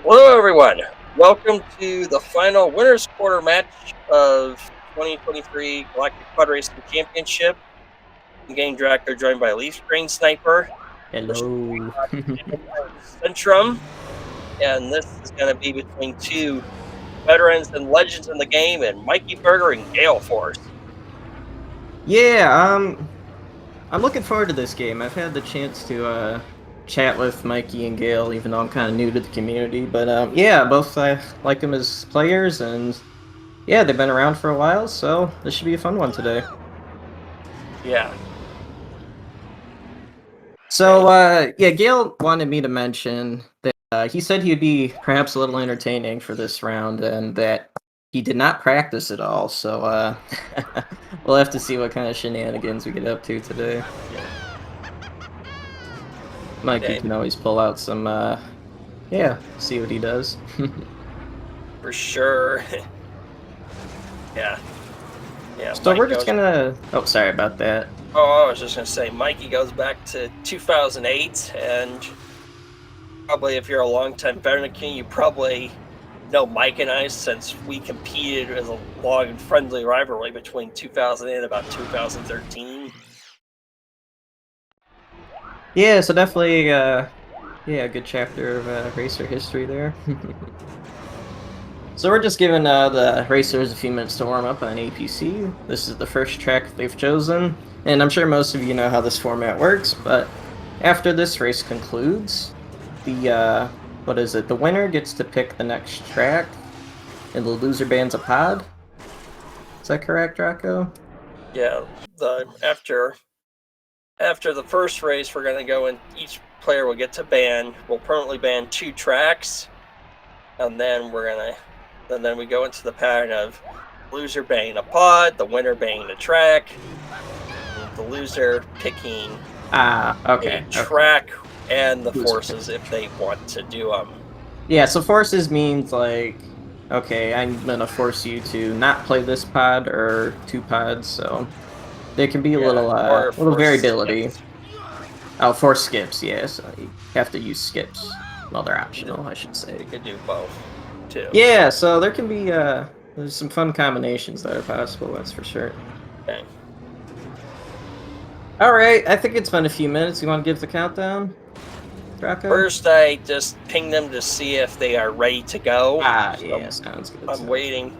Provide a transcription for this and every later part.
Hello, everyone. Welcome to the final winners quarter match of 2023 Galactic Pod Racing Championship. Game director joined by Leaf Screen Sniper, Hello. Centrum, and this is going to be between two veterans and legends in the game, and Mikeyburger and Galeforce. Yeah, I'm looking forward to this game. I've had the chance to chat with Mikey and Gail, even though I'm kind of new to the community. But yeah, both I like them as players, and yeah, they've been around for a while, so this should be a fun one today. Yeah. So yeah, Gail wanted me to mention that he said he'd be perhaps a little entertaining for this round, and that he did not practice at all. So we'll have to see what kind of shenanigans we get up to today. Mikey Okay. can always pull out some, yeah, see what he does. For sure. Yeah. Yeah. So Mike we're just goes. gonna. Oh, sorry about that. Oh, I was just going to say, Mikey goes back to 2008, and probably if you're a longtime veteran king, you probably know Mike and I, since we competed as a long and friendly rivalry between 2008 and about 2013. Yeah, so definitely, yeah, a good chapter of racer history there. So we're just giving the racers a few minutes to warm up on APC. This is the first track they've chosen, and I'm sure most of you know how this format works, but after this race concludes, the, what is it, the winner gets to pick the next track, and the loser bans a pod. Is that correct, Draco? Yeah, after the first race, we're going to go and each player will get to ban. We'll permanently ban 2 tracks, and then then we go into the pattern of loser banning a pod, the winner banning a track, the loser picking Okay. a track and the Loser forces if they want to do them. Yeah, so forces means like, okay, I'm gonna force you to not play this pod or 2 pods, so there can be a or little variability. skips. Oh, force skips, yeah, so you have to use skips. Well, they're optional, I should say. You could do both, too. Yeah, so there can be, there's some fun combinations that are possible, that's for sure. Okay. Alright, I think it's been a few minutes. You want to give the countdown, Draco? First, I just ping them to see if they are ready to go. Yeah, sounds good. I'm waiting.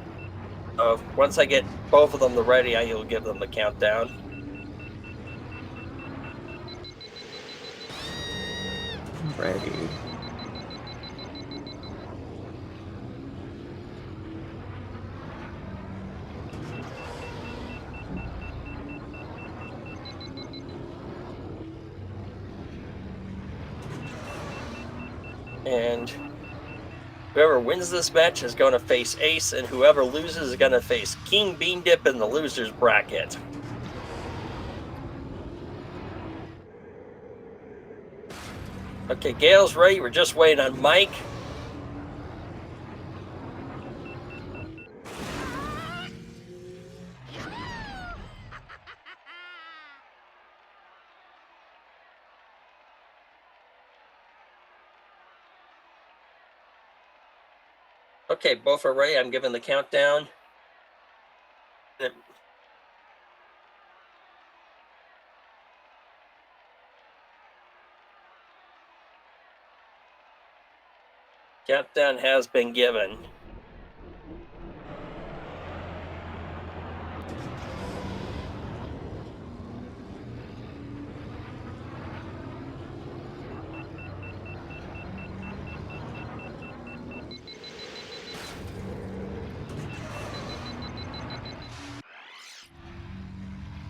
Once I get both of them ready, I will give them the countdown. Ready. And whoever wins this match is going to face Ace, and whoever loses is going to face King Bean Dip in the loser's bracket. Okay, Gail's ready. We're just waiting on Mike. Okay, both are ready. I'm giving the countdown. Countdown has been given.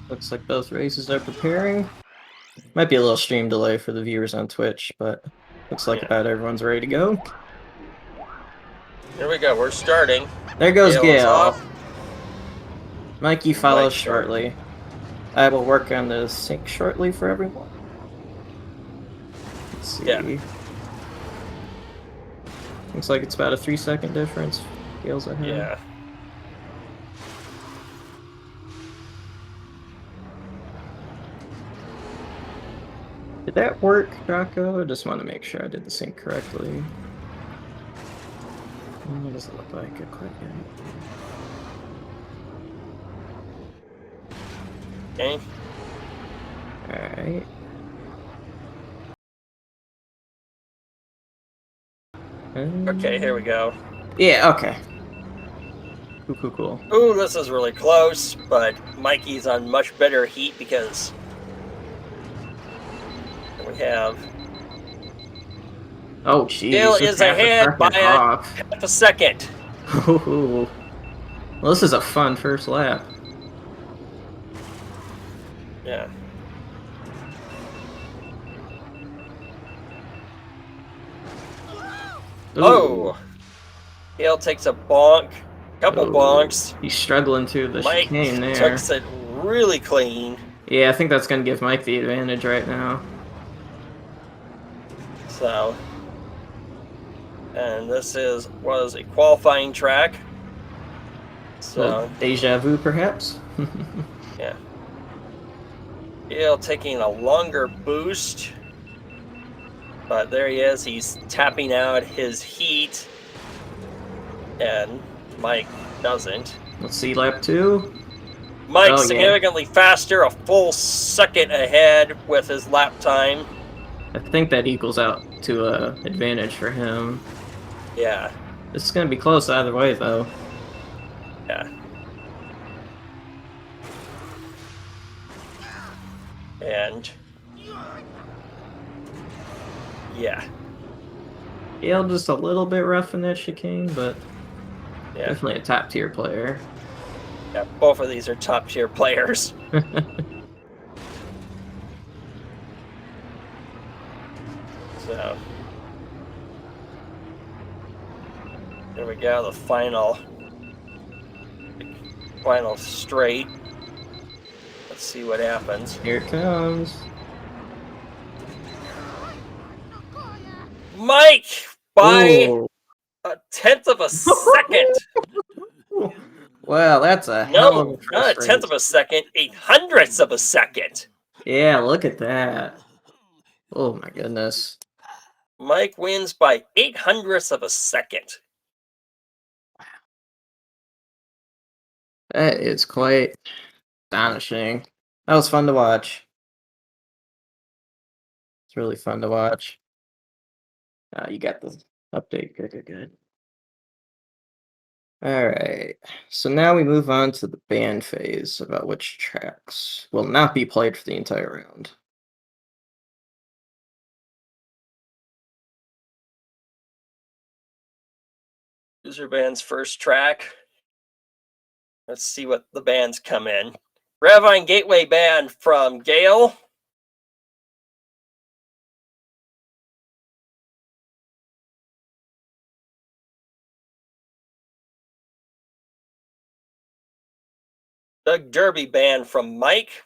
Looks like both races are preparing. Might be a little stream delay for the viewers on Twitch, but looks like about everyone's ready to go. Here we go. We're starting. There goes Gail. Off. Mikey follows shortly. I will work on the sync shortly for everyone. Let's see. Yeah. Looks like it's about a 3-second difference. Gail's ahead. Yeah. Did that work, Draco? I just want to make sure I did the sync correctly. What does it look like? Good quick. Okay. Alright. Okay, here we go. Yeah, okay. Cool. Ooh, this is really close, but Mikey's on much better heat because we have Oh, Gale jeez, just is half a ahead by second off. half a second. Well, this is a fun first lap. Yeah. Ooh. Oh, Gale takes a bonk, couple Oh, bonks. he's struggling through the Mike chicane there. takes it really clean. Yeah, I think that's going to give Mike the advantage right now. So, and this was a qualifying track. Well, So, deja vu, perhaps? yeah. Gale taking a longer boost. But there he is. He's tapping out his heat. And Mike doesn't. Let's see, lap 2. Mike Oh, yeah. significantly faster, a full second ahead with his lap time. I think that equals out to a advantage for him. Yeah, This is going to be close either way, though. yeah. And yeah, Gale just a little bit rough in that chicane, but yeah, definitely a top tier player. yeah. Both of these are top tier players. So here we go, the final straight. Let's see what happens. Here it comes. Mike by Oh. a tenth of a second. Wow, that's a hell of No, a not a first tenth race. of a second, 800ths of a second. Yeah, look at that. Oh my goodness. Mike wins by 800ths of a second. That is quite astonishing. That was fun to watch. It's really fun to watch. You got the update. Good. Alright. So now we move on to the ban phase about which tracks will not be played for the entire round. User band's first track. Let's see what the bands come in. Ravine Gateway band from Gale. Doug Derby band from Mike.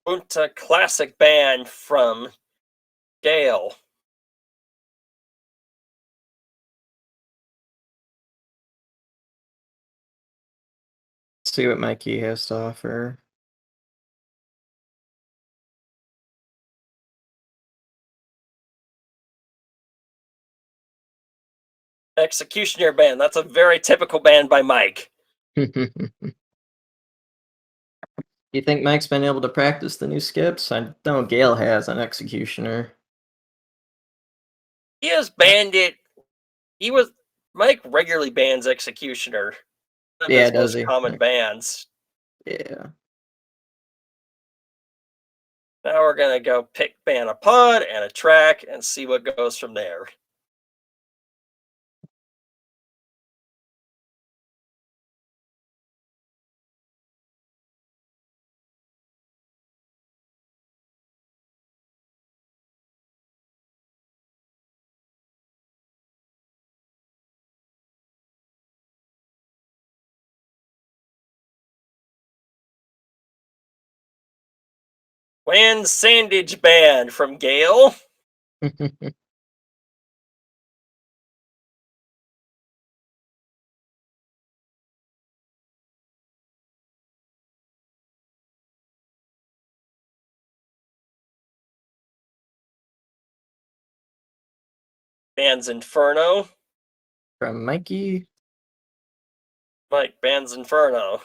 Bunta Classic band from Gale. Let's see what Mikey has to offer. Executioner band. That's a very typical band by Mike. You think Mike's been able to practice the new skips? I know Gale has an Executioner. He has banned it. Mike regularly bans Executioner. One of Yeah, his does most he? common bans. Yeah. Now we're gonna go ban a pod and a track and see what goes from there. Land Sandage band from Gale. Bands Inferno. From Mikey. Mike, Bands Inferno.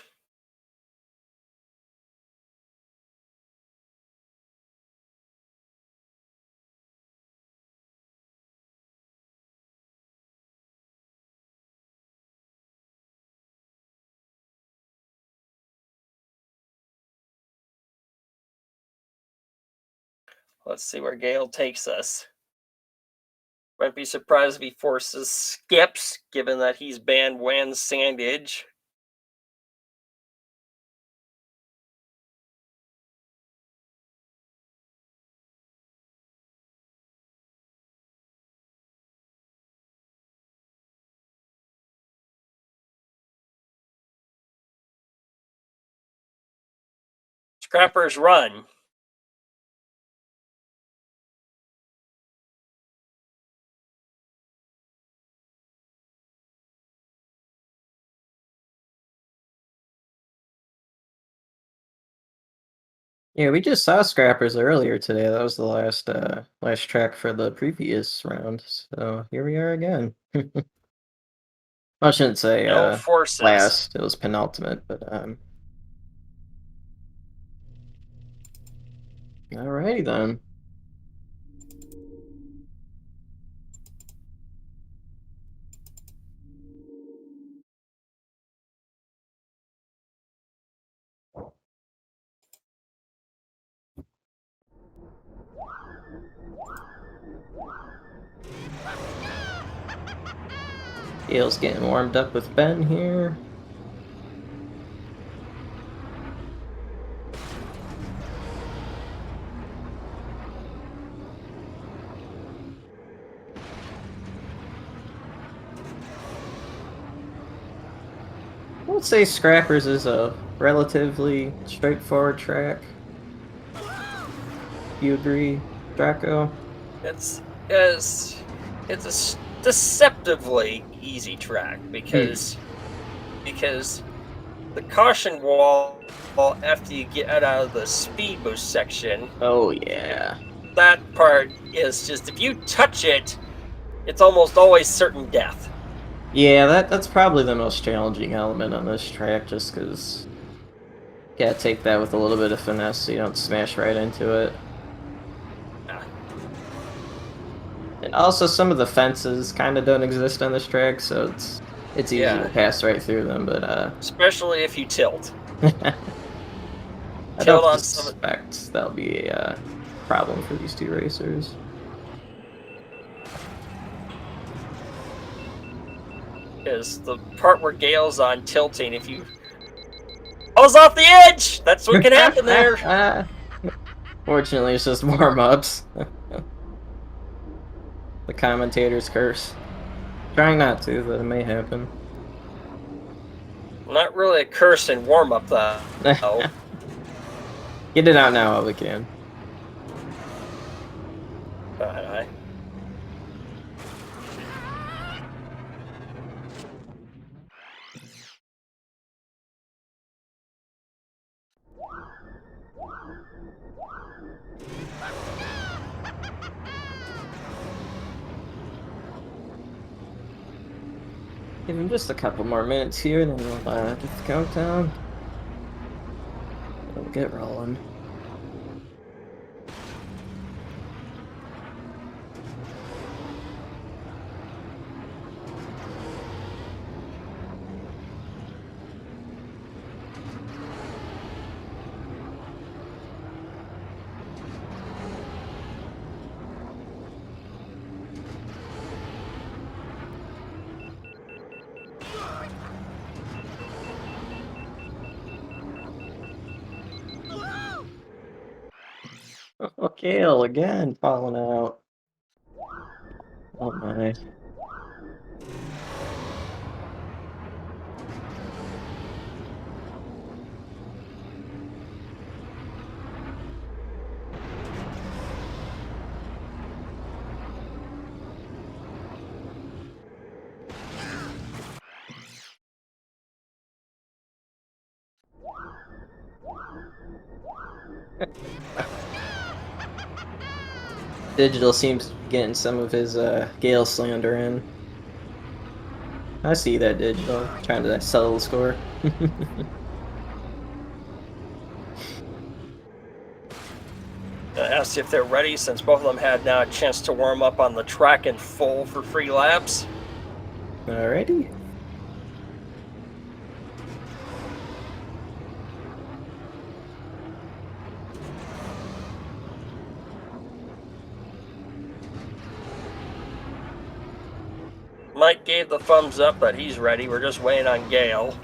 Let's see where Gale takes us. Might be surprised if he forces skips, given that he's banned Wan Sandage. Scrappers run. Yeah, we just saw Scrappers earlier today. That was the last track for the previous round. So here we are again. I shouldn't say No forces. last. It was penultimate, but alrighty then. Gale's getting warmed up with Ben here. I would say Scrappers is a relatively straightforward track. Do you agree, Draco? It's a deceptively easy track because the caution wall after you get out of the speed boost section. Oh yeah. That part is just if you touch it, it's almost always certain death. Yeah, that's probably the most challenging element on this track, just because you gotta take that with a little bit of finesse so you don't smash right into it. And also, some of the fences kind of don't exist on this track, so it's easy to pass right through them. But especially if you tilt. I Tilt don't on suspect that'll be a problem for these two racers. Is the part where Gale's on tilting. If you falls off the edge, that's what can happen there. Fortunately, it's just warm-ups. The commentator's curse. Trying not to, but it may happen. Not really a curse in warm-up, though. Get it out now while we can. Aye. Give him just a couple more minutes here, then we'll get the countdown. We'll get rolling. Oh, Gale again falling out. Oh my. Digital seems to be getting some of his Gale slander in. I see that, Digital. Trying to settle the score. Ask if they're ready, since both of them had now a chance to warm up on the track in full for 3 laps. Alrighty. Mike gave the thumbs up that he's ready. We're just waiting on Gale.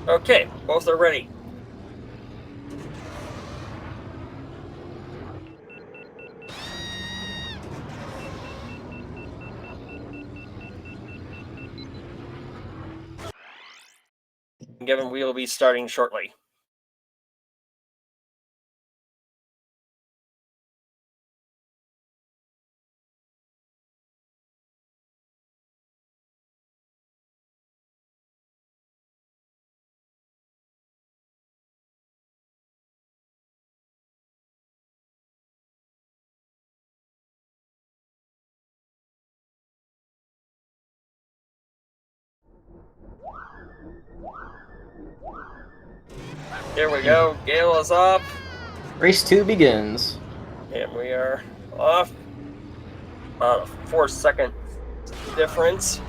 Okay, both are ready. Given we will be starting shortly. Here we go. Gale is off. Race 2 begins. And we are off. About a 4-second difference.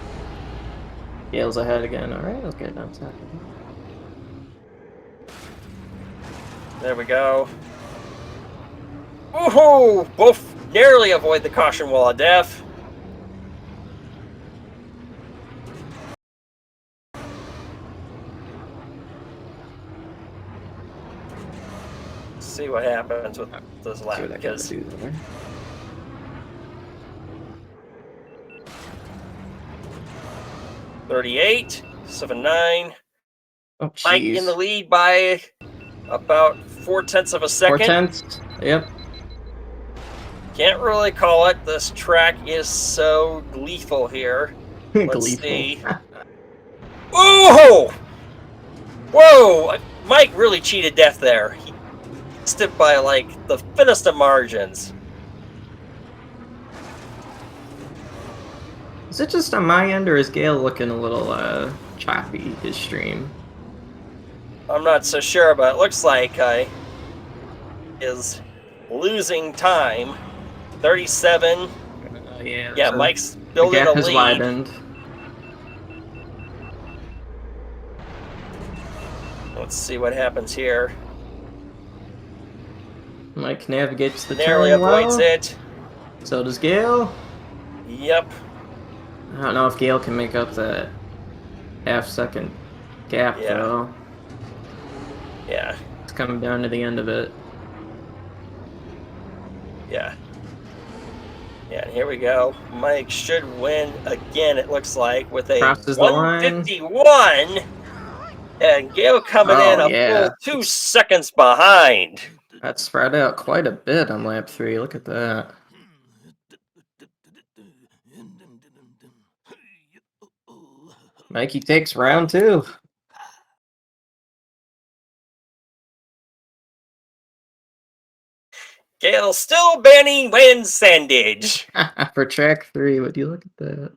Gale's ahead again. Alright, let's get on top. There we go. Woohoo! Both narrowly avoid the caution wall of death. See what happens with this lap, because 38, 7-9. Oh, Mike in the lead by about 0.4 of a second. 0.4. Yep. Can't really call it. This track is so lethal here. Let's see. Oh! Whoa! Mike really cheated death there. He missed it by like the thinnest of margins. Is it just on my end, or is Gale looking a little choppy, his stream? I'm not so sure, but it looks like I is losing time. 37. Yeah, so Mike's building the gap a has lead. widened. Let's see what happens here. Mike navigates the Narrowly turn avoids well. it. So does Gale. Yep. I don't know if Gale can make up that half-second gap, though. Yeah. It's coming down to the end of it. Yeah. Yeah, here we go. Mike should win again, it looks like, with a Crosses the line. 151. And Gale coming in a full 2 seconds behind. That's spread out quite a bit on lap 3. Look at that. Mikey takes round 2. Gale still banning wind sandage. For track 3, would you look at that?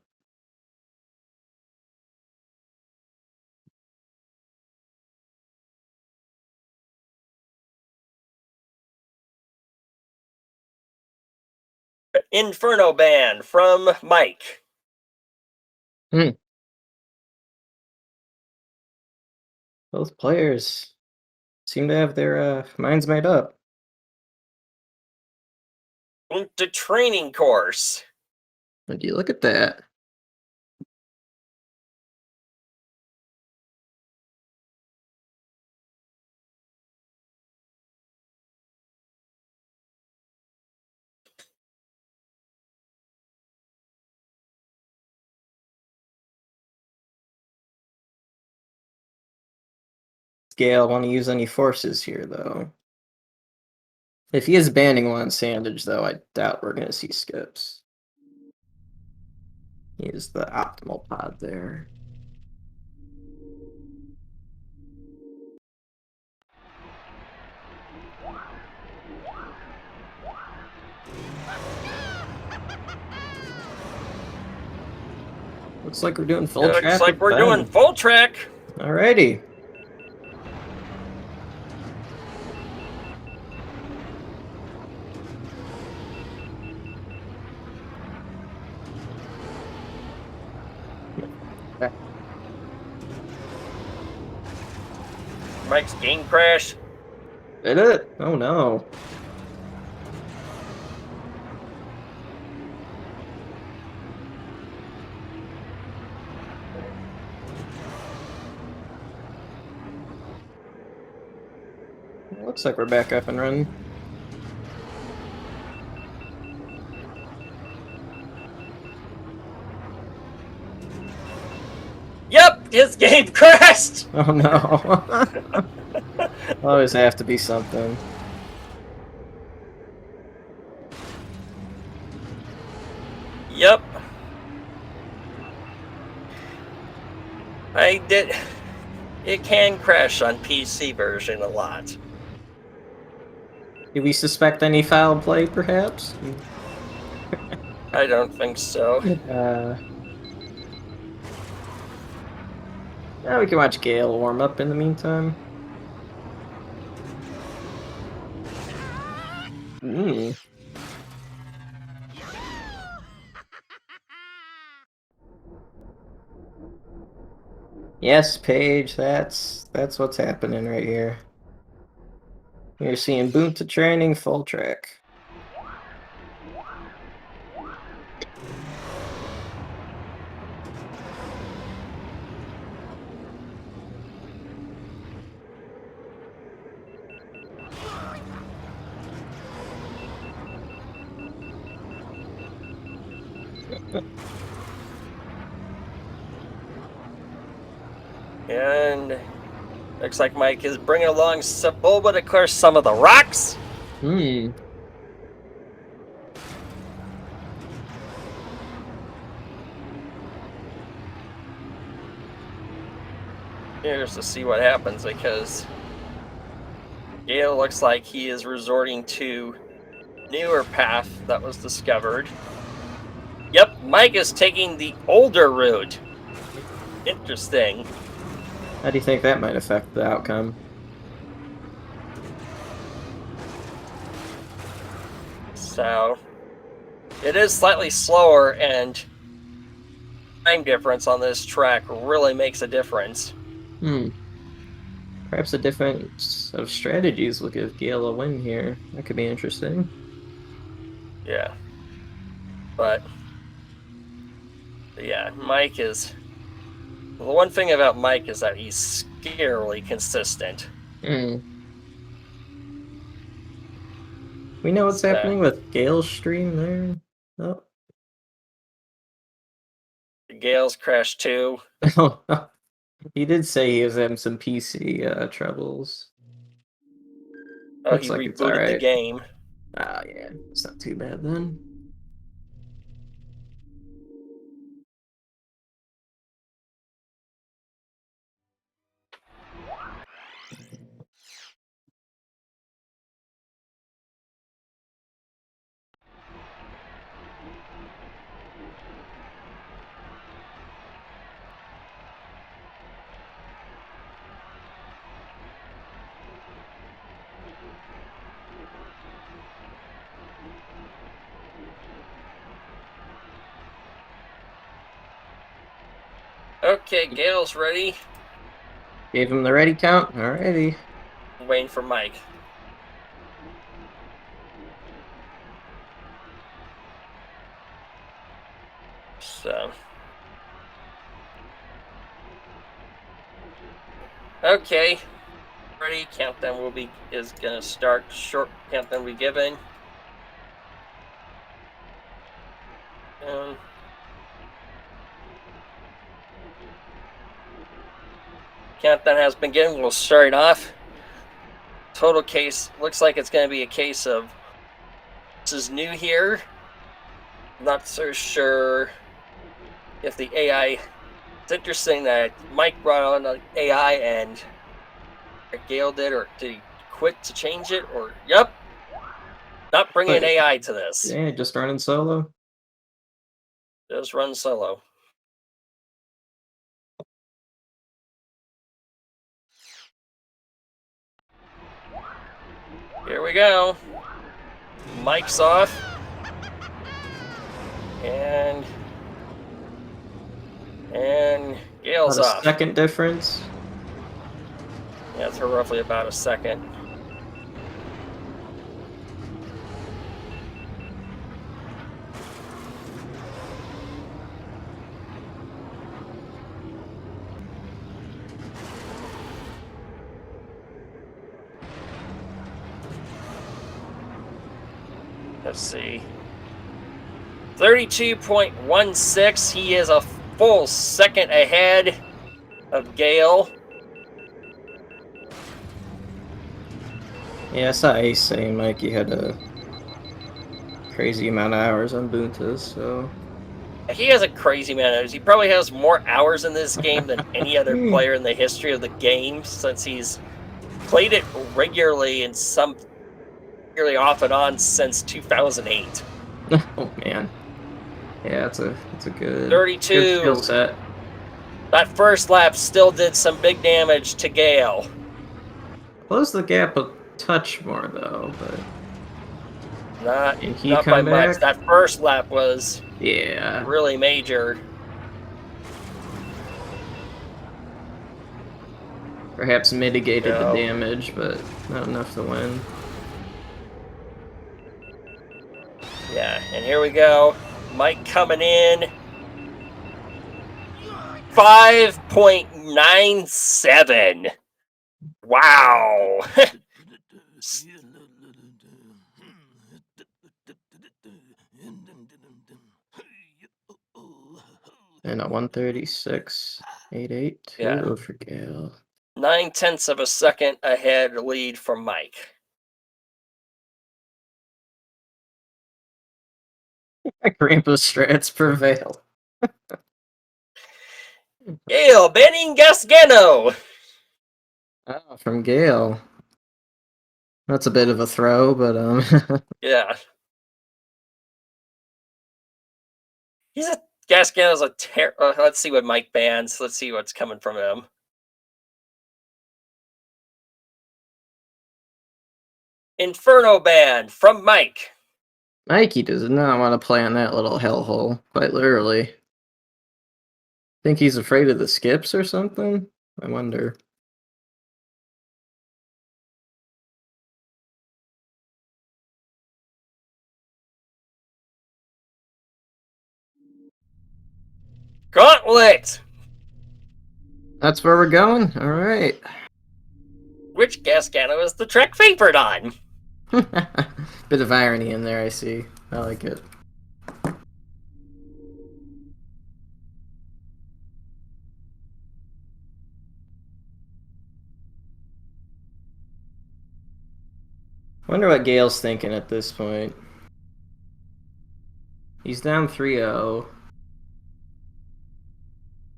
Inferno ban from Mike. Both players seem to have their minds made up. The training course. Would you look at that? Gale want to use any forces here, though. If he is banning one sandage, though, I doubt we're going to see skips. He is the optimal pod there. Looks like we're doing full track. Looks like we're Ben. doing full track. Alrighty. Mike's game crash. Did it? Oh no. Looks like we're back up and running. Yep, his game crashed. Oh no. Always have to be something. Yep. It can crash on PC version a lot. Do we suspect any foul play, perhaps? I don't think so. Yeah, we can watch Gale warm up in the meantime. Yes, Paige, that's what's happening right here. You're seeing boom to training full track. And looks like Mike is bringing along Sebulba to clear some of the rocks. Here's to see what happens, because Gale looks like he is resorting to newer path that was discovered. Yep, Mike is taking the older route. Interesting. How do you think that might affect the outcome? So, it is slightly slower, and time difference on this track really makes a difference. Perhaps a difference of strategies will give Gale a win here. That could be interesting. Yeah. But yeah, Mike is... The one thing about Mike is that he's scarily consistent. We know what's happening with Gale's stream there. Oh. Gale's crashed too. He did say he was having some PC troubles. Oh, Looks he like it's rebooted the alright. game. Ah, yeah, it's not too bad then. Okay, Gale's ready. Gave him the ready count. Alrighty. I'm waiting for Mike. So. Okay. Ready. Countdown is gonna start. Short countdown will be given. Countdown has begun. We'll start off. Total case looks like it's going to be a case of this is new here. Not so sure if the AI. It's interesting that Mike brought on the AI and Gale did, or did he quit to change it? Or yep, not bringing AI to this. Yeah, just running solo. Just run solo. Here we go. Mike's off. And Gale's About a off. second difference. Yeah, it's roughly about a second. Let's see. 32.16. He is a full second ahead of Gale. Yeah, I saw Ace saying Mikey had a crazy amount of hours on Buntas, so... He has a crazy amount of hours. He probably has more hours in this game than any other player in the history of the game, since he's played it regularly and really off and on since 2008. Oh man. Yeah, it's a good 32. good skill set. That first lap still did some big damage to Gale. Close the gap a touch more though, but Not he by come back? much. That first lap was Yeah. really major. Perhaps mitigated the damage, but not enough to win. Yeah, and here we go. Mike coming in. 5.97. Wow. And a 136.88. Yeah. Ooh, for Gale. 9/10 of a second ahead lead from Mike. Grandpa's strats prevail. Gale banning Gasgano. Oh, from Gale. That's a bit of a throw, but Yeah. Gasgano's a let's see what Mike bans. Let's see what's coming from him. Inferno ban from Mike. Mikey does not want to play on that little hellhole, quite literally. Think he's afraid of the skips or something? I wonder. Gauntlet. That's where we're going? Alright. Which Gasgano is the track favored on? Bit of irony in there, I see. I like it. Wonder what Gale's thinking at this point. He's down 3-0.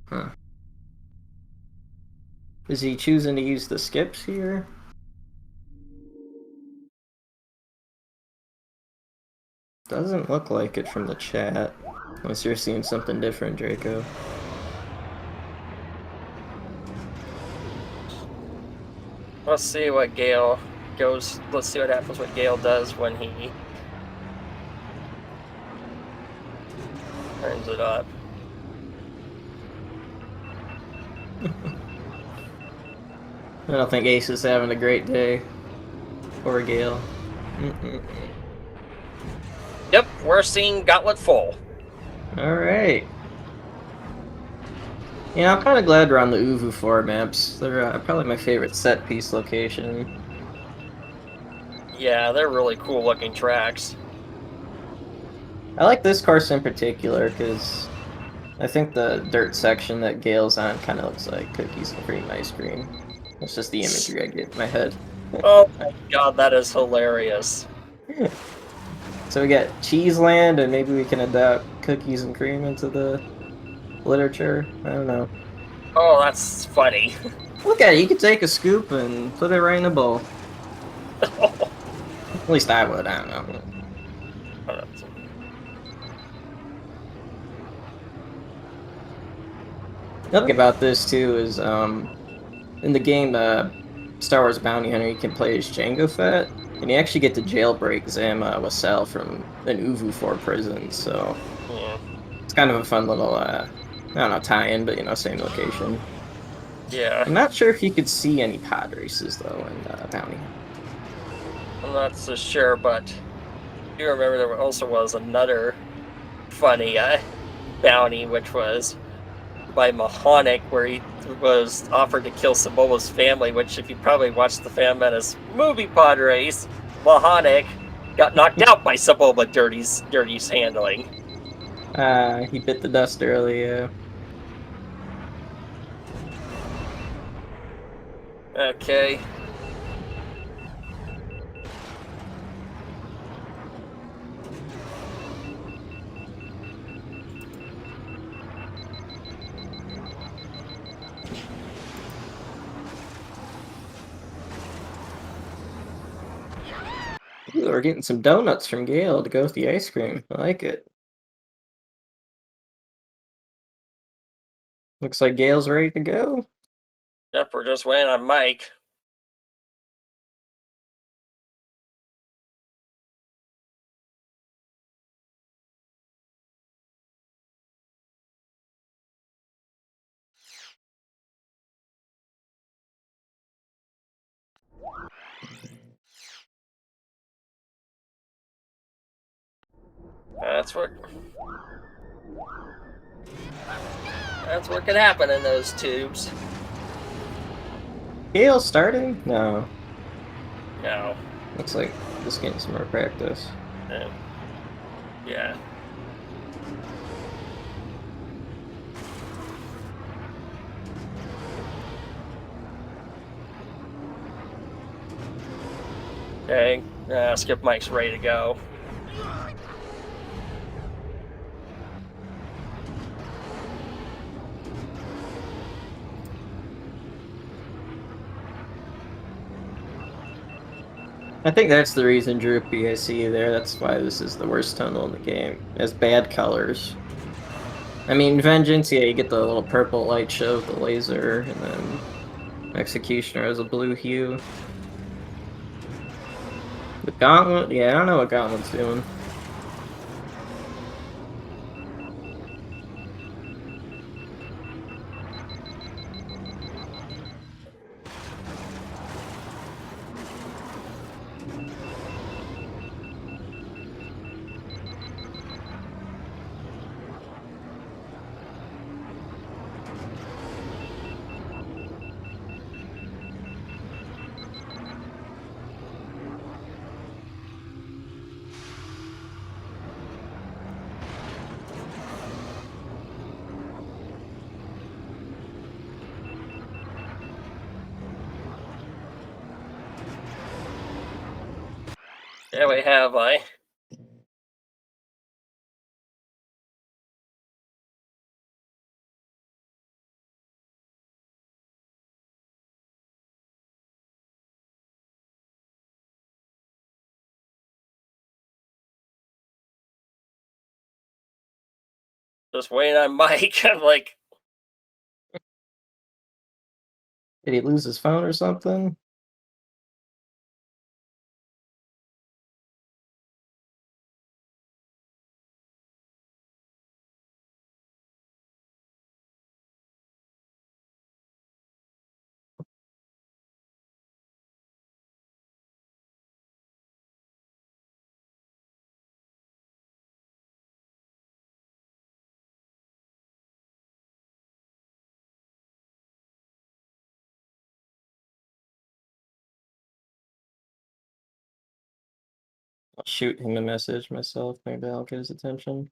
Huh. Is he choosing to use the skips here? Doesn't look like it from the chat. Unless you're seeing something different, Draco. Let's see what Gale goes. Let's see what happens. What Gale does when he turns it up. I don't think Ace is having a great day. Poor Gale. Yep, we're seeing Gauntlet full. Alright. Yeah, I'm kind of glad we're on the Uvu 4 maps. They're probably my favorite set piece location. Yeah, they're really cool looking tracks. I like this course in particular because I think the dirt section that Gale's on kind of looks like cookies and cream ice cream. It's just the imagery I get in my head. Oh my god, that is hilarious. So we got Cheeseland, and maybe we can adapt cookies and cream into the literature. I don't know. Oh, that's funny. Look at it. You could take a scoop and put it right in a bowl. At least I would. I don't know. Another thing about this too is in the game Star Wars Bounty Hunter, you can play as Jango Fett, and you actually get to jailbreak Zam Wassell from an Uvu 4 prison. So Yeah. it's kind of a fun little I don't know, tie-in, but same location. Yeah. I'm not sure if you could see any pod races though in Bounty Hunter. I'm not so sure, but I do remember there also was another funny bounty, which was by Mahonic, where he was offered to kill Saboba's family, which, if you probably watched the Phantom Menace movie pod race, Mahonic got knocked out by Saboba Dirty's handling. He bit the dust early. Okay. Ooh, we're getting some donuts from Gale to go with the ice cream. I like it. Looks like Gale's ready to go. Yep, we're just waiting on Mike. That's what could happen in those tubes. Gale starting? No. No. Looks like just getting some more practice. Yeah. Okay. Skip Mike's ready to go. I think that's the reason, Droopy, I see you there. That's why this is the worst tunnel in the game. It has bad colors. I mean, Vengeance, yeah, you get the little purple light show with the laser, and then Executioner has a blue hue. The Gauntlet, yeah, I don't know what Gauntlet's doing. Yeah, we have just waiting on Mike. I'm like, Did he lose his phone or something? I'll shoot him a message myself. Maybe I'll get his attention.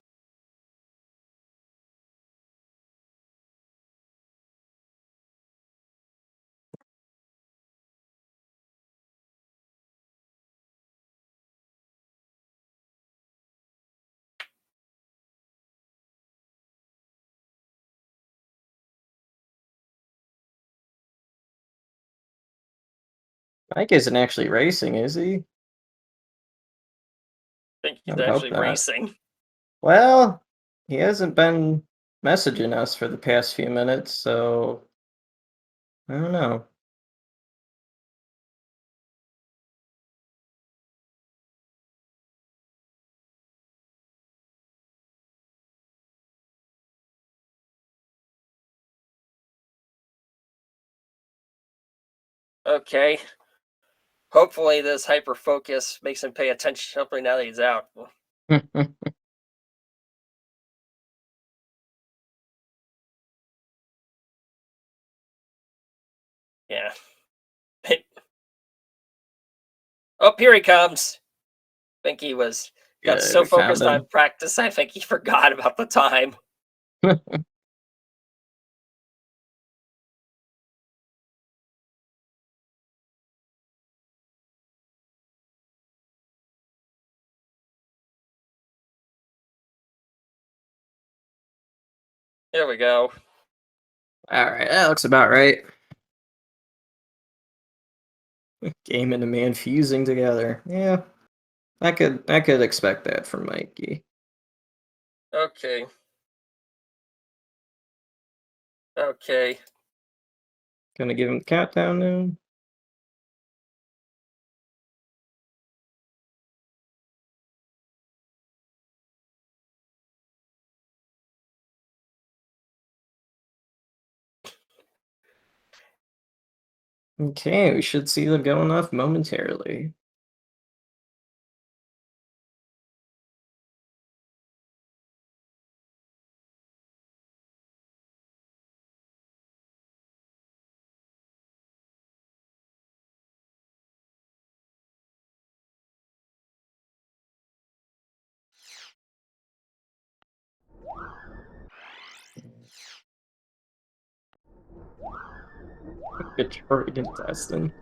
Mike isn't actually racing, is he? I think I he's would hope actually not. racing. Well, he hasn't been messaging us for the past few minutes, so I don't know. Okay. Hopefully this hyper focus makes him pay attention. Hopefully now that he's out. Yeah. Oh, here he comes. I think he got Good, so we found focused on him. practice, I think he forgot about the time. There we go. Alright, that looks about right. Game and a man fusing together. Yeah. I could expect that from Mikey. Okay. Okay. Gonna give him the countdown now. Okay, we should see them going off momentarily. Detroit and Destin.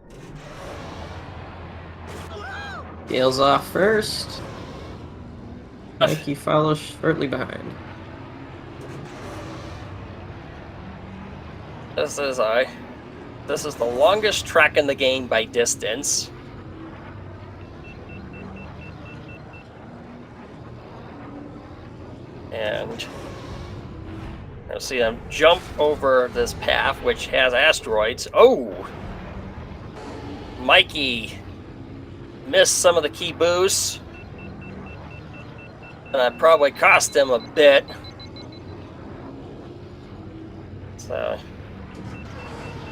Gale's off first. Mikey follows shortly behind. This is the longest track in the game by distance. And you'll see them jump over this path, which has asteroids. Oh! Mikey missed some of the key boosts. And that probably cost him a bit. So,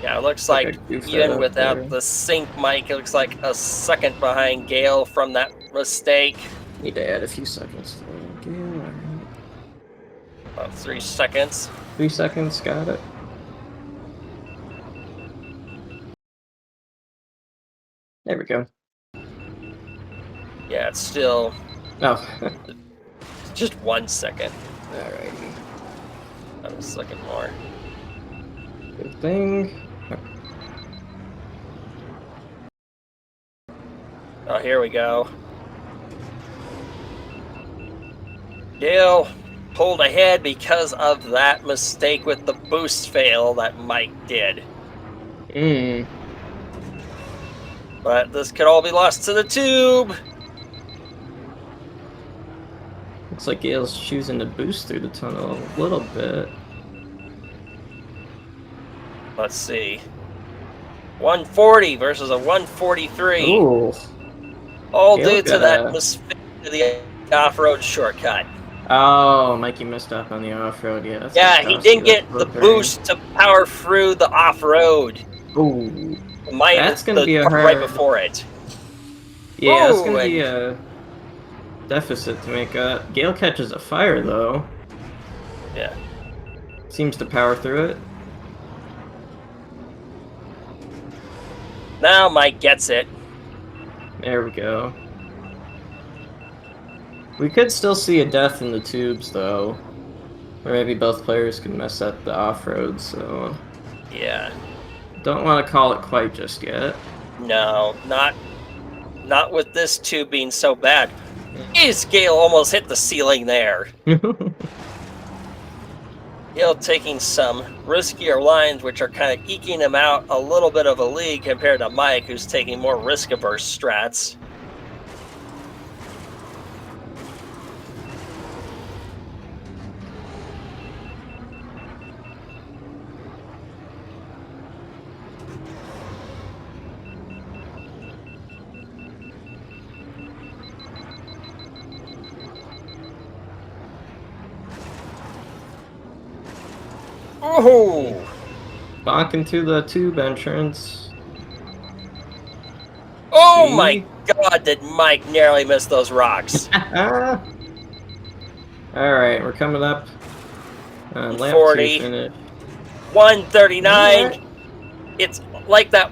yeah, it looks like even without the sync mic, it looks like a second behind Gale from that mistake. Need to add a few seconds to Gale. About 3 seconds. 3 seconds, got it. There we go. Yeah, it's still Oh. just 1 second. Alrighty. Not a second more. Good thing. Oh, here we go. Gale pulled ahead because of that mistake with the boost fail that Mike did. But this could all be lost to the tube. Looks like Gale's choosing to boost through the tunnel a little bit. Let's see. 140 versus a 143. Ooh. All Gale due to that mistake of the off-road shortcut. Oh, Mikey missed up on the off-road, yeah. Yeah, he didn't get the boost to power through the off-road. Ooh. That's gonna be a part hard... right before it. Yeah, it's gonna be a deficit to make up. Gale catches a fire, though. Yeah. Seems to power through it. Now Mike gets it. There we go. We could still see a death in the tubes, though. Or maybe both players can mess up the off-road, so... Yeah. Don't want to call it quite just yet. No, not with this tube being so bad. His Gale almost hit the ceiling there. Gale taking some riskier lines, which are kind of eking him out a little bit of a lead compared to Mike, who's taking more risk-averse strats. Oh! Bonking through the tube entrance. Oh See? my god, did Mike nearly miss those rocks? Alright, we're coming up on lap 2 40, finish. 139. Alright. It's like that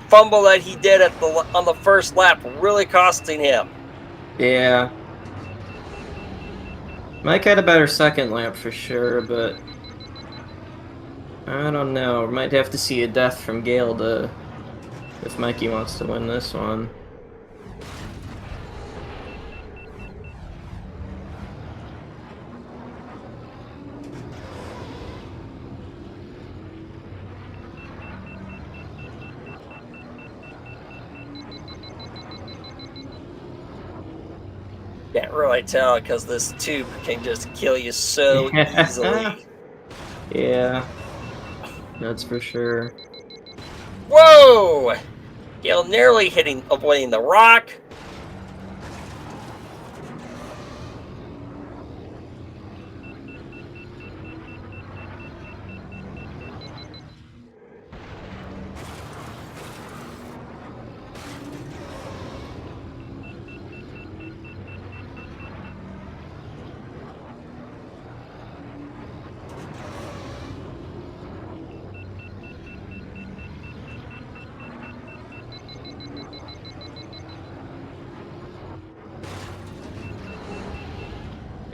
fumble that he did on the first lap, really costing him. Yeah. Mike had a better second lap for sure, but I don't know. We might have to see a death from Gale if Mikey wants to win this one. Can't really tell because this tube can just kill you so easily. Yeah, that's for sure. Whoa! Gale nearly avoiding the rock.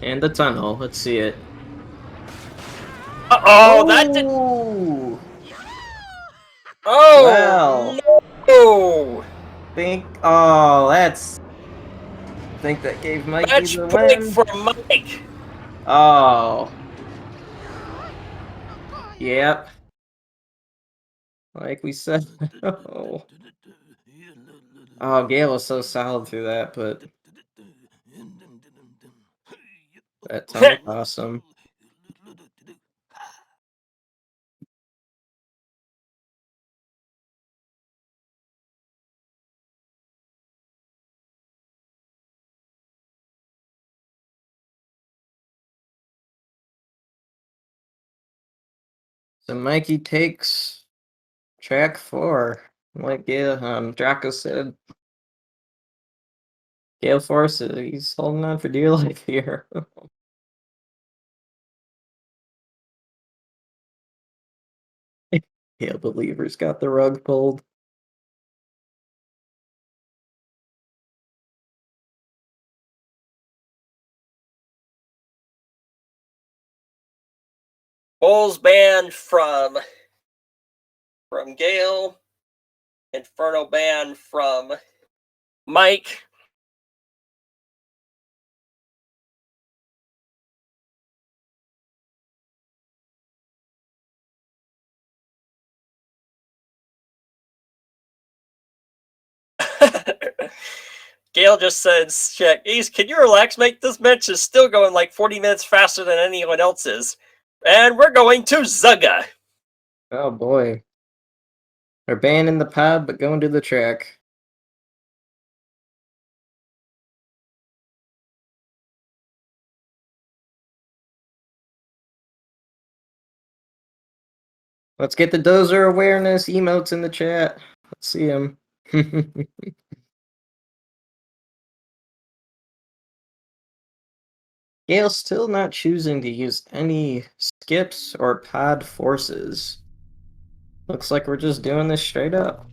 And the tunnel. Let's see it. Uh-oh, that did... Oh! Oh, Well, no! that's... think that gave Mikey Match the point win. for Mike. Oh. Yep. Like we said. Oh. Oh, Gale was so solid through that, but that tunnel cost him. So Mikey takes track 4. Like Draco said, Galeforce, he's holding on for dear life here. Gale believers got the rug pulled. Bulls banned from Gale. Inferno banned from Mike. Gale just says, check, Ace, can you relax, mate? This match is still going like 40 minutes faster than anyone else's. And we're going to Zugga. Oh boy. They're banning the pod, but going to the track. Let's get the dozer awareness emotes in the chat. Let's see them. Gale's still not choosing to use any skips or pod forces. Looks like we're just doing this straight up.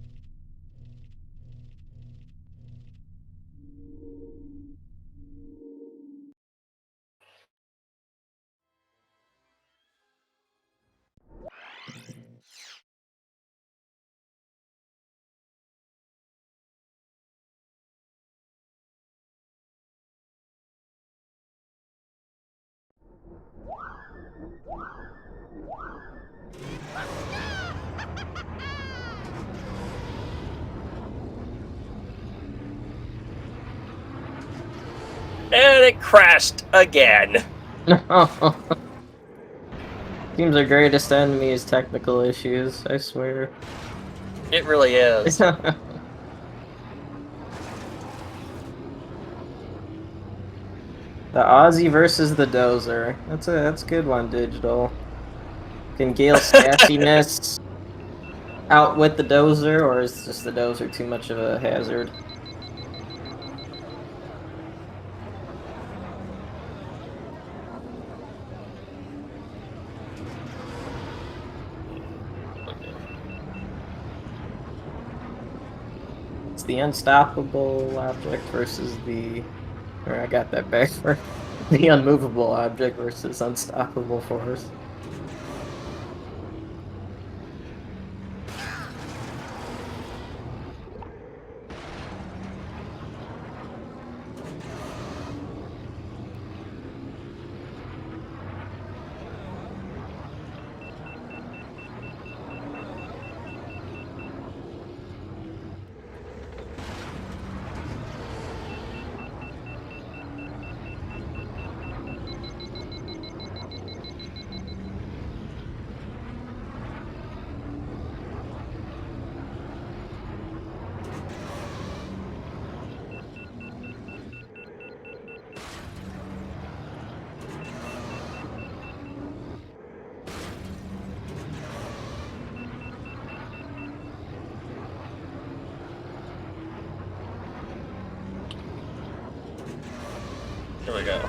And it crashed again. Seems our greatest enemy is technical issues, I swear. It really is. The Aussie versus the Dozer. That's a good one, Digital. Can Gale's sassiness outwit the Dozer, or is just the Dozer too much of a hazard? It's the unstoppable object versus the... Or I got that back for the unmovable object versus unstoppable force. Here we go.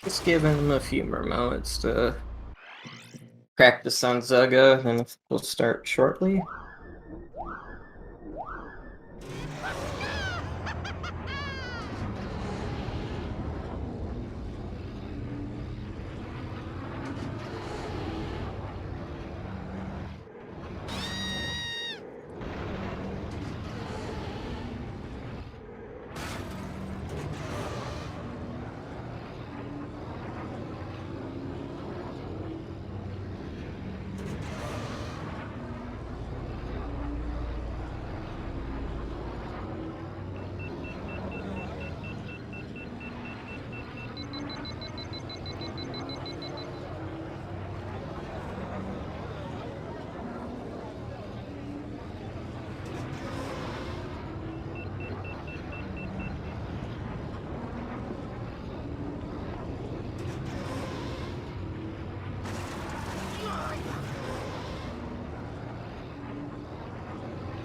Just give him a few more moments to practice on Zugga, and we'll start shortly.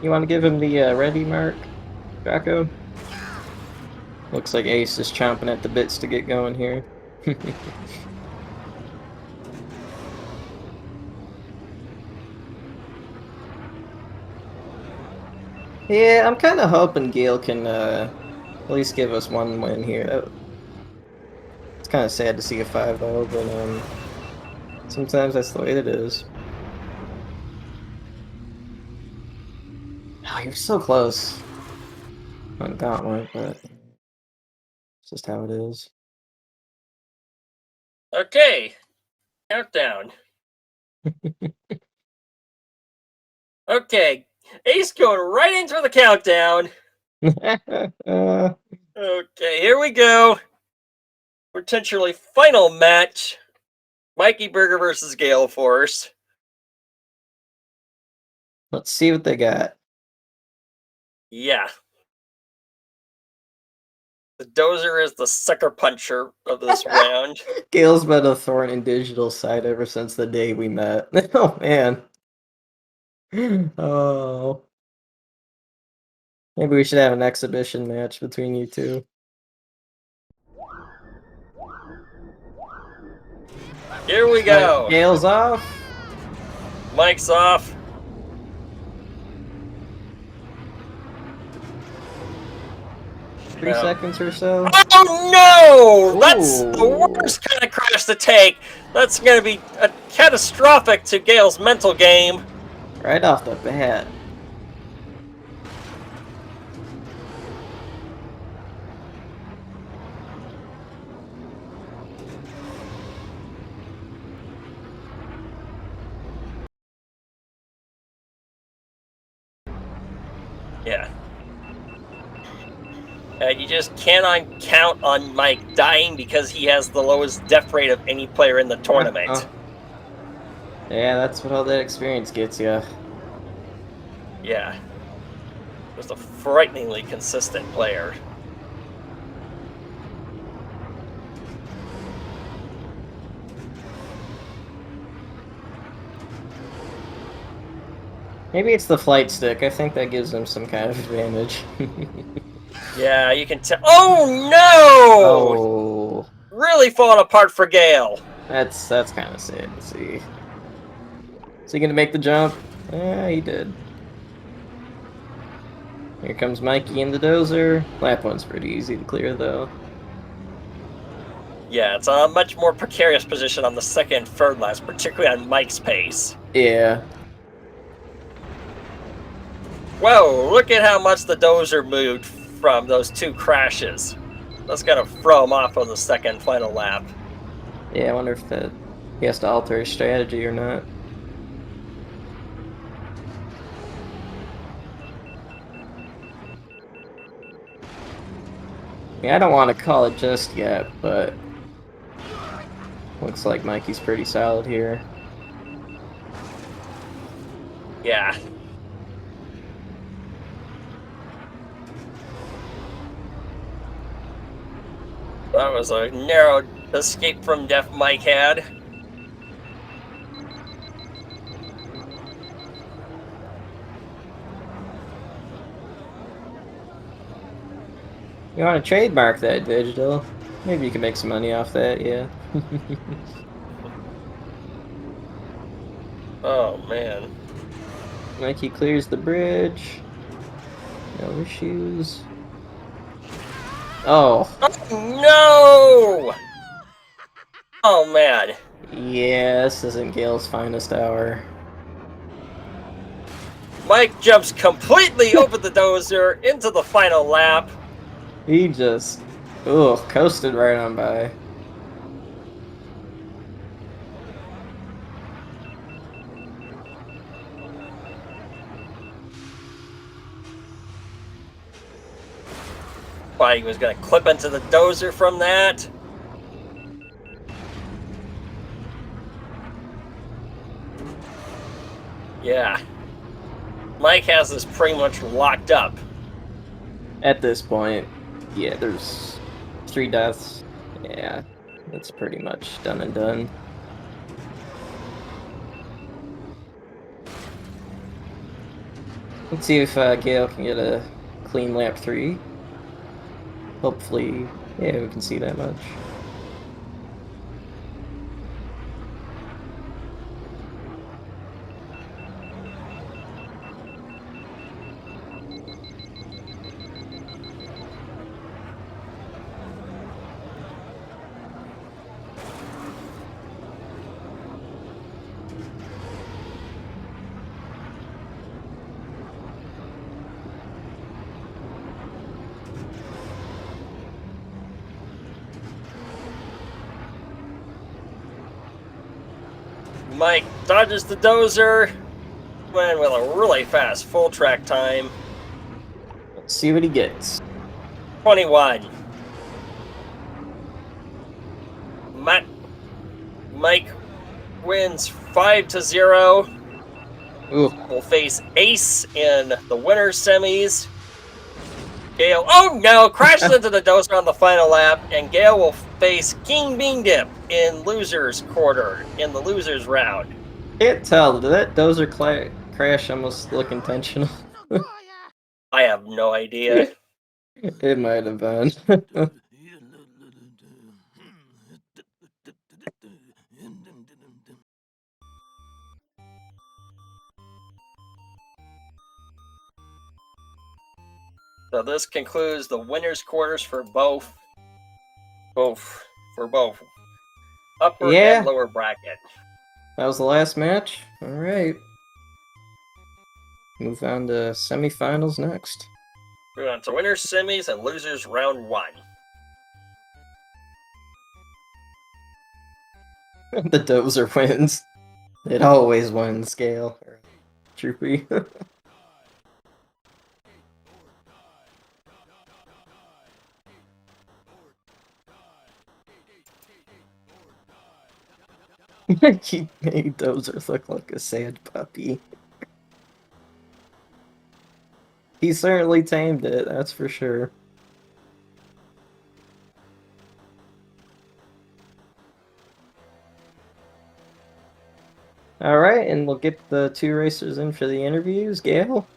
You want to give him the ready mark, Draco? Looks like Ace is chomping at the bits to get going here. Yeah, I'm kind of hoping Gale can at least give us one win here. It's kind of sad to see a 5 though, but sometimes that's the way it is. Oh, you're so close on Gauntlet, but it's just how it is. Okay. Countdown. Okay. Ace going right into the countdown. Okay, here we go. Potentially final match. Mikeyburger versus Galeforce. Let's see what they got. Yeah. The Dozer is the sucker puncher of this round. Gale's been a thorn in Digital's side ever since the day we met. Oh, man. Oh. Maybe we should have an exhibition match between you two. Here we go. Gale's off. Mike's off. 3 seconds or so. Oh no! That's the Ooh. worst kind of crash to take. That's going to be catastrophic to Gale's mental game. Right off the bat. Yeah. You just cannot count on Mike dying because he has the lowest death rate of any player in the tournament. Yeah, that's what all that experience gets you. Yeah. Just a frighteningly consistent player. Maybe it's the flight stick. I think that gives him some kind of advantage. Yeah, you can tell. Oh no! Oh, Really falling apart for Gale. that's kind of sad to see. Is he gonna make the jump? Yeah, he did. Here comes Mikey in the dozer. Lap one's pretty easy to clear, though. Yeah, it's a much more precarious position on the second and third laps, particularly on Mike's pace. Yeah. Whoa, look at how much the dozer moved from those two crashes. That's gonna throw him off on the second final lap. Yeah, I wonder if that he has to alter his strategy or not. Yeah, I don't want to call it just yet, but looks like Mikey's pretty solid here. Yeah. That was a narrow escape from death Mike had. You want to trademark that digital? Maybe you can make some money off that, yeah. Oh, man. Mikey clears the bridge. No issues. Oh. Oh, no! Oh, man. Yeah, this isn't Gale's finest hour. Mike jumps completely over the dozer into the final lap. He just, coasted right on by. Thought he was going to clip into the dozer from that. Yeah. Mike has this pretty much locked up. At this point, yeah, there's 3 deaths. Yeah, that's pretty much done and done. Let's see if Gale can get a clean lap 3. Hopefully, yeah, we can see that much. Mike dodges the dozer. Went with a really fast full track time. Let's see what he gets. 21. Mike wins 5-0. Ooh. Will face Ace in the winner's semis. Gale, oh no, crashes into the dozer on the final lap, and Gale will face King Bean Dip in loser's quarter, in the loser's round. Can't tell. Did that dozer crash almost look intentional? I have no idea. It might have been. So this concludes the winners' quarters for both upper and Yeah, lower bracket. that was the last match. All right. Move on to semifinals next. We're on to winners, semis, and losers round 1. The Dozer wins. It always wins, Gale. Troopy. He made Dozer look like a sad puppy. He certainly tamed it, that's for sure. Alright, and we'll get the 2 racers in for the interviews. Gale.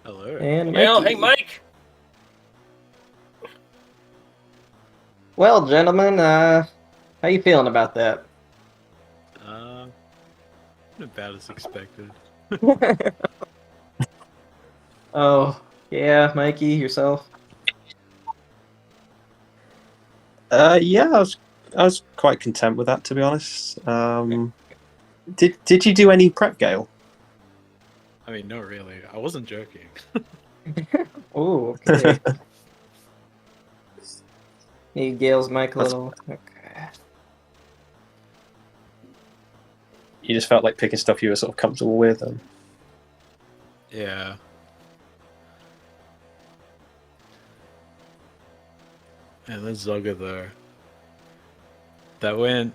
Hello. And Well, Mikey. hey, Mike. Well, gentlemen, how you feeling about that? About as expected. Oh, yeah, Mikey, yourself? Yeah, I was quite content with that, to be honest. Did you do any prep, Gale? I mean, not really. I wasn't joking. Oh, okay. Need Gale's mic a little. Okay. You just felt like picking stuff you were sort of comfortable with, and Yeah. And then Zogga though. That went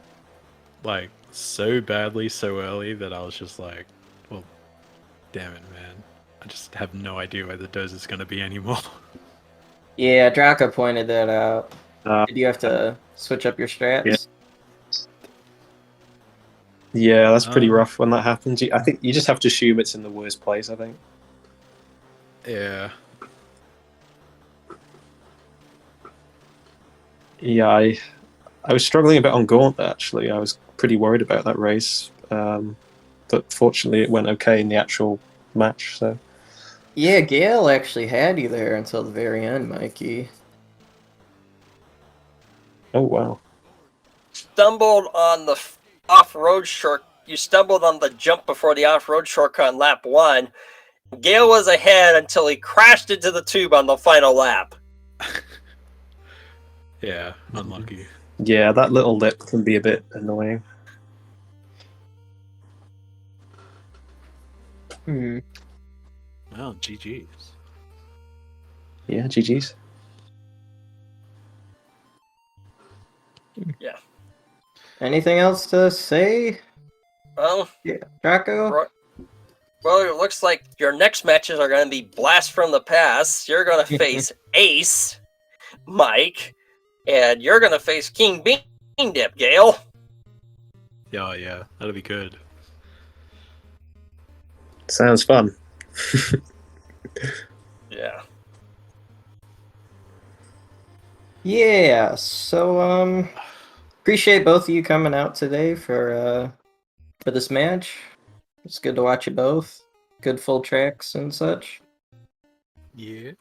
like so badly so early that I was just like, well, damn it, man. I just have no idea where the dose is going to be anymore. Yeah, Draka pointed that out. uh, Did you have to switch up your strats? yeah, that's pretty rough when that happens. I think you just have to assume it's in the worst place. I think. Yeah. Yeah, I was struggling a bit on Gaunt actually. I was pretty worried about that race, but fortunately it went okay in the actual match. So Yeah, Gale actually had you there until the very end, Mikey. oh wow. Stumbled on the off-road short. You stumbled on the jump before the off-road shortcut on lap 1. Gale was ahead until he crashed into the tube on the final lap. Yeah, unlucky. Yeah, that little lip can be a bit annoying. Hmm. Well, GG's. Yeah, GG's. Yeah. Anything else to say? Well, Yeah, Draco? well, it looks like your next matches are going to be Blast from the Past. You're going to face Ace, Mike, and you're going to face King Bean Dip, Gale. Yeah, that'll be good. Sounds fun. Yeah. Yeah, so appreciate both of you coming out today for this match. It's good to watch you both. Good full tracks and such. Yeah.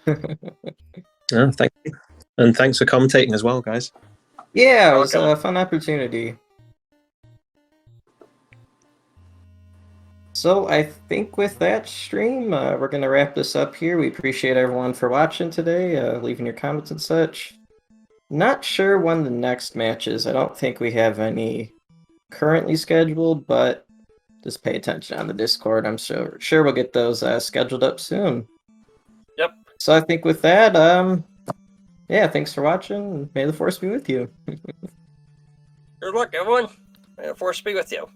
Oh, thank you. And thanks for commentating as well, guys. Yeah, it was Welcome. a fun opportunity. So I think with that stream, we're going to wrap this up here. We appreciate everyone for watching today, leaving your comments and such. Not sure when the next match is. I don't think we have any currently scheduled, but just pay attention on the Discord. I'm sure we'll get those scheduled up soon. Yep. So I think with that, yeah, thanks for watching. May the Force be with you. Good luck, everyone. May the Force be with you.